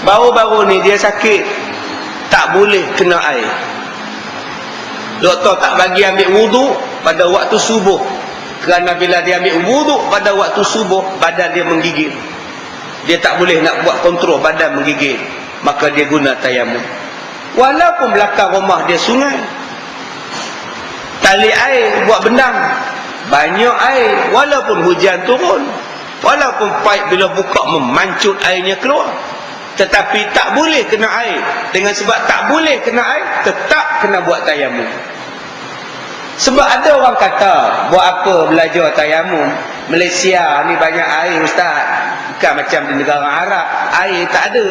Baru-baru ni dia sakit, tak boleh kena air. Doktor tak bagi ambil wuduk pada waktu subuh, kerana bila dia ambil wuduk pada waktu subuh, badan dia menggigil. Dia tak boleh nak buat kontrol badan menggigil, maka dia guna tayamum. Walaupun belakang rumah dia sungai, tali air buat bendang, banyak air, walaupun hujan turun, walaupun paip bila buka memancut airnya keluar, tetapi tak boleh kena air. Dengan sebab tak boleh kena air, tetap kena buat tayamum. Sebab ada orang kata, buat apa belajar tayamum? Malaysia ni banyak air ustaz. Bukan macam di negara Arab, air tak ada.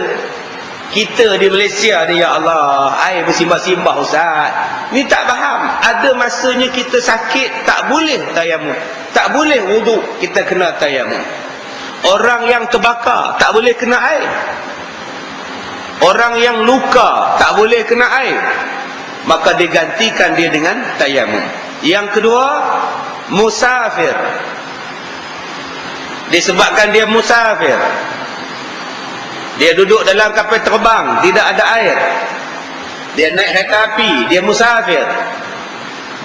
Kita di Malaysia ni, ya Allah, air bersimbah-simbah ustaz. Ni tak faham. Ada masanya kita sakit, tak boleh tayamum, tak boleh wuduk, kita kena tayamum. Orang yang terbakar tak boleh kena air. Orang yang luka tak boleh kena air, maka digantikan dia dengan tayamum. Yang kedua, musafir. Disebabkan dia musafir, dia duduk dalam kapal terbang, tidak ada air, dia naik kereta api, dia musafir,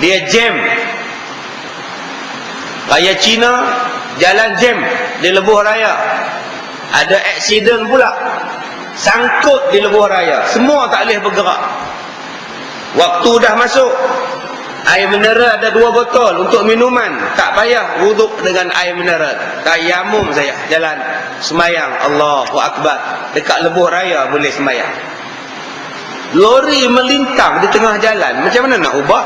dia jam. Raya Cina jalan jam di lebuh raya, ada aksiden pula, sangkut di lebuh raya, semua tak boleh bergerak. Waktu dah masuk, air mineral ada 2 botol untuk minuman, tak payah wuduk dengan air mineral, tayamum saya jalan semayang. Allahu Akbar, dekat lebuh raya boleh semayang. Lori melintang di tengah jalan, macam mana nak ubah?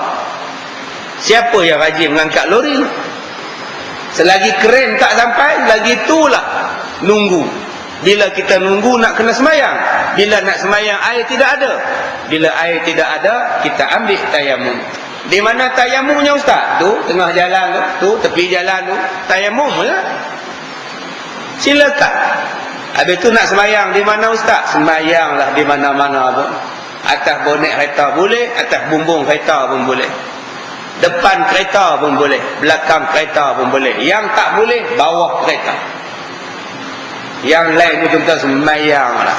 Siapa yang rajin mengangkat lori? Selagi keren tak sampai, lagi itulah nunggu. Bila kita nunggu nak kena semayang, bila nak semayang air tidak ada. Bila air tidak ada, kita ambil tayamum. Di mana tayamumnya ustaz? Tu tengah jalan tu, tepi jalan tu, tayamum lah. Silakan. Habis tu nak semayang di mana ustaz? Semayanglah di mana-mana pun. Atas bonet kereta boleh, atas bumbung kereta pun boleh, depan kereta pun boleh, belakang kereta pun boleh. Yang tak boleh, bawah kereta. Yang lain tu kita semayang lah.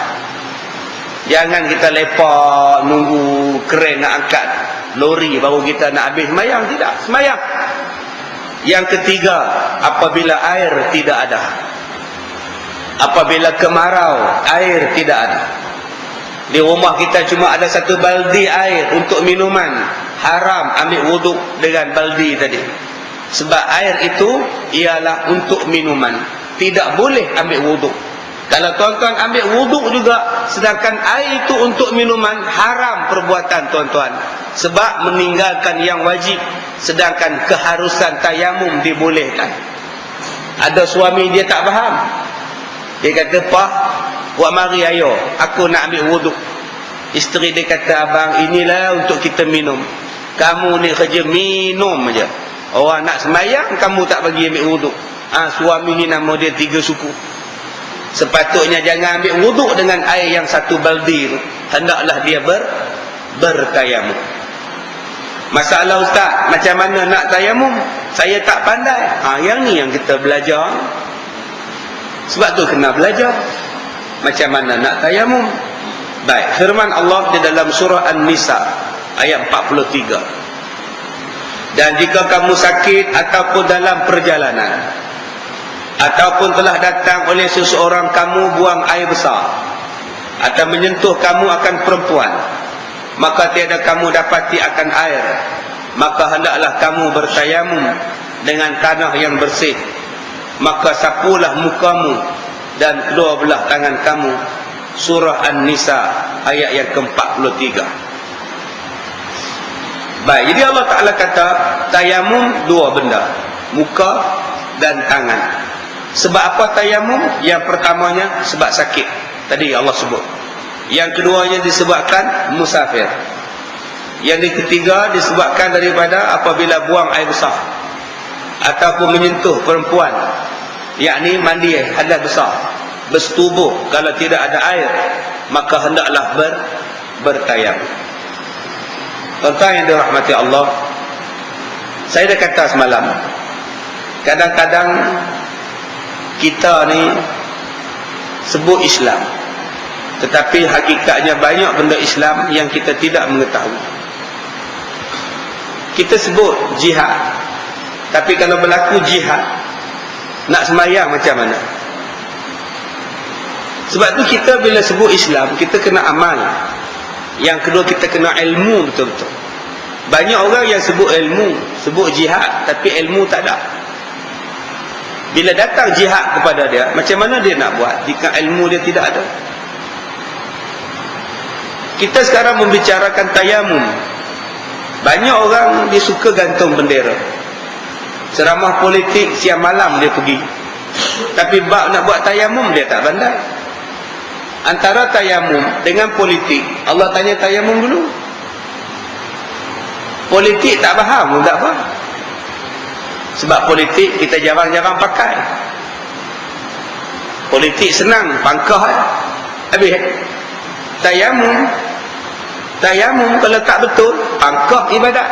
Jangan kita lepak nunggu keren nak angkat lori baru kita nak habis semayang. Tidak, semayang. Yang ketiga, apabila air tidak ada, apabila kemarau, air tidak ada, di rumah kita cuma ada 1 baldi air untuk minuman, haram ambil wuduk dengan baldi tadi. Sebab air itu ialah untuk minuman, tidak boleh ambil wuduk. Kalau tuan-tuan ambil wuduk juga, sedangkan air itu untuk minuman, haram perbuatan tuan-tuan. Sebab meninggalkan yang wajib, sedangkan keharusan tayamum dibolehkan. Ada suami dia tak faham. Dia kata, "Pak, buat mari ayo, aku nak ambil wuduk." Isteri dia kata, "Abang, inilah untuk kita minum. Kamu ni kerja minum aja. Orang nak sembahyang, kamu tak bagi ambil wuduk." Suami ni nama dia 3 suku. Sepatutnya jangan ambil wuduk dengan air yang 1 baldi tu. Hendaklah dia bertayamum. Masalah ustaz, macam mana nak tayamum? Saya tak pandai. Yang ni yang kita belajar. Sebab tu kena belajar macam mana nak tayamum. Baik, firman Allah di dalam surah An-Nisa ayat 43. Dan jika kamu sakit ataupun dalam perjalanan, ataupun telah datang oleh seseorang kamu buang air besar, atau menyentuh kamu akan perempuan, maka tiada kamu dapati akan air, maka hendaklah kamu bertayamum dengan tanah yang bersih. Maka sapulah mukamu dan kedua belah tangan kamu. Surah An-Nisa ayat yang ke-43. Baik, jadi Allah Ta'ala kata tayamum 2 benda, muka dan tangan. Sebab apa tayamum? Yang pertamanya sebab sakit, tadi Allah sebut. Yang keduanya disebabkan musafir. Yang ketiga disebabkan daripada apabila buang air besar ataupun menyentuh perempuan, yakni mandi hadas besar, bersetubuh. Kalau tidak ada air, maka hendaklah bertayamum. Tuan-tuan yang dirahmati Allah, saya dah kata semalam, kadang-kadang kita ni sebut Islam, Tetapi hakikatnya banyak benda Islam yang kita tidak mengetahui. Kita sebut jihad, tapi kalau berlaku jihad, nak sembahyang macam mana? Sebab tu kita bila sebut Islam, kita kena amal. Yang kedua, kita kena ilmu betul-betul. Banyak orang yang sebut ilmu, sebut jihad, tapi ilmu tak ada. Bila datang jihad kepada dia, macam mana dia nak buat jika ilmu dia tidak ada? Kita sekarang membicarakan tayamum. Banyak orang dia suka gantung bendera. Ceramah politik siang malam dia pergi. Tapi bab nak buat tayamum dia tak pandai. Antara tayamum dengan politik, Allah tanya tayamum dulu. Politik tak faham, tak apa. Sebab politik kita jarang-jarang pakai. Politik senang, pangkah habis. Tayamum kalau tak betul, pangkah ibadat.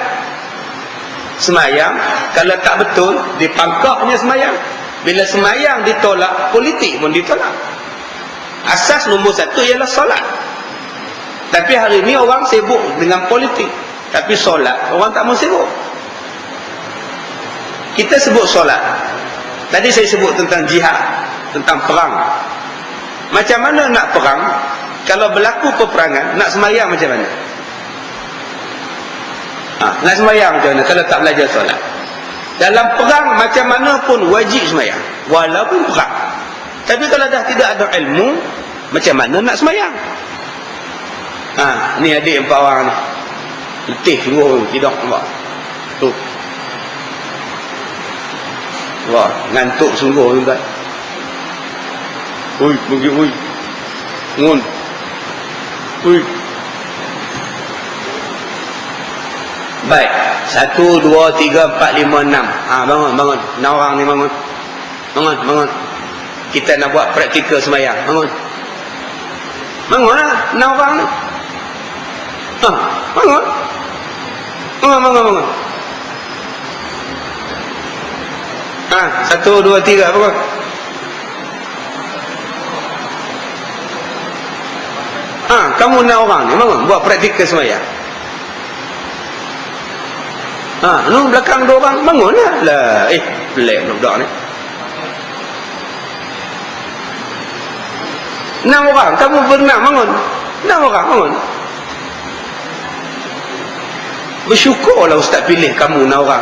Semayang kalau tak betul, dipangkahnya semayang. Bila semayang ditolak, politik pun ditolak. Asas nombor satu ialah solat. Tapi hari ini orang sibuk dengan politik, tapi solat orang tak mau sibuk. Kita sebut solat. Tadi saya sebut tentang jihad, tentang perang. Macam mana nak perang? Kalau berlaku peperangan, nak semayang macam mana? Nak semayang macam mana kalau tak belajar solat? Dalam perang macam mana pun wajib semayang, walaupun perang. Tapi kalau dah tidak ada ilmu, macam mana nak semayang? Ni adik 4 orang ni, letih sungguh tidur nampak tu. Wah, ngantuk sungguh tuan. Oi, pergi oi. Ngun. Oi. Baik, 1 2 3 4 5 6. Bangun. 6 orang ni bangun. Bangun. Kita nak buat praktikal sembahyang. Bangun. Bangunlah 6 orang ni. Bangun. Bangun. 1 2 3 bangun. Kamu 6 orang ni bangun, buat praktikal sembahyang. Nu belakang 2 orang bangunlah. Lah, pelik budak ni. 6 orang, kamu berenam bangun. 6 orang bangun. Bersyukurlah ustaz pilih kamu 6 orang.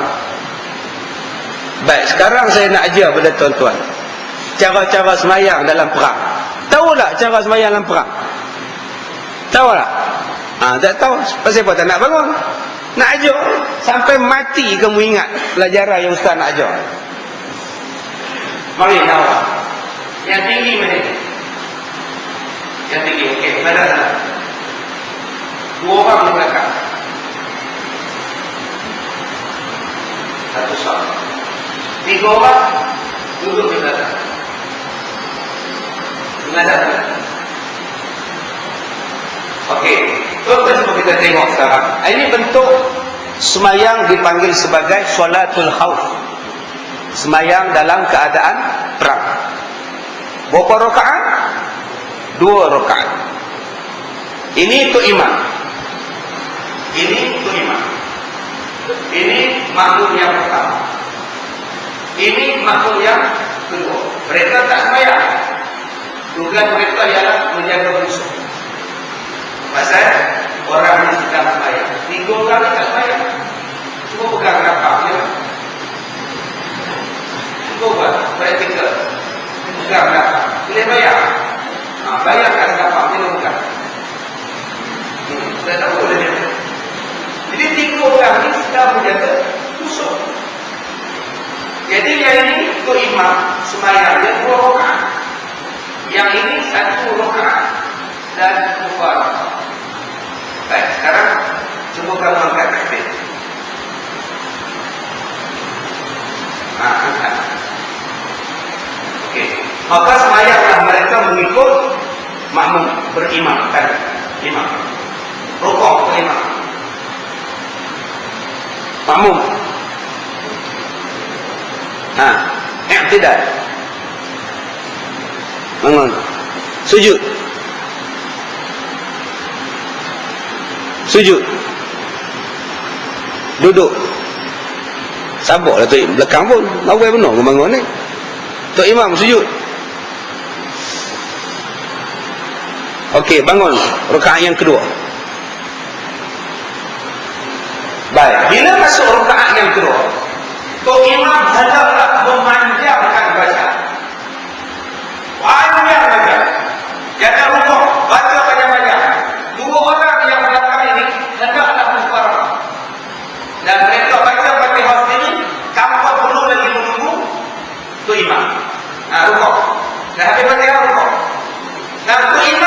Baik, sekarang saya nak ajar pada tuan-tuan cara-cara semayang dalam perang. Tahu tak cara semayang dalam perang? Tahu tak? Tak tahu. Pasal apa tak nak bangun? Nak ajar sampai mati kamu ingat pelajaran yang ustaz nak ajar. Mari tahu. Yang tinggi mana? Yang tinggi. Okey, mana? 2 orang di belakang. 1 saf. 3 orang duduk di belakang. Menghadap. Okey, tuan-tuan semua kita tengok sekarang. Ini bentuk semayang dipanggil sebagai solatul khauf. Semayang dalam keadaan perang. Berapa rakaat? 2 rakaat. Ini untuk imam. Ini untuk imam. Ini makmum yang pertama. Ini makmum yang kedua. Mereka tak semayang. Tugas mereka ialah menjaga musuh. Pasal orang yang sedang semayang, 3 orang tak semayang, cuma pegang kapal je. Cuba buat praktikal. Pegang kapal, boleh bayar. Bayarkan kapal, dia pegang. Saya tak boleh dia. Jadi 3 orang ni sedang menjaga musuh. Jadi yang ini untuk imam semayang dia 2 rakaat. Yang ini 1 rakaat dan 2 rakaat. Baik, sekarang cuba kamu angkat takbir. Angkat. Okey. Maka semayanglah mereka mengikut makmum berimam kan? Imam. Rukuk imam. Makmum. I'tidal. Bangun. Sujud. Sujud. Duduk. Sabarlah tu belakang pun. Awal benar ke bangun ni. Tok Imam sujud. Okey, bangun rakaat yang kedua. Baik, bila masuk rakaat yang kedua, Tok Imam hendaklah memanjangkan bacaan. Panjang baca. Jangan rukuk, baca panjang-panjang. Dua orang yang belakang ini hendaklah bersuara. Dan mereka baca Fatihah sendiri tanpa perlu lagi menunggu Tok Imam. Rukuk. Dan habis Fatihah rukuk. Dan Tok Imam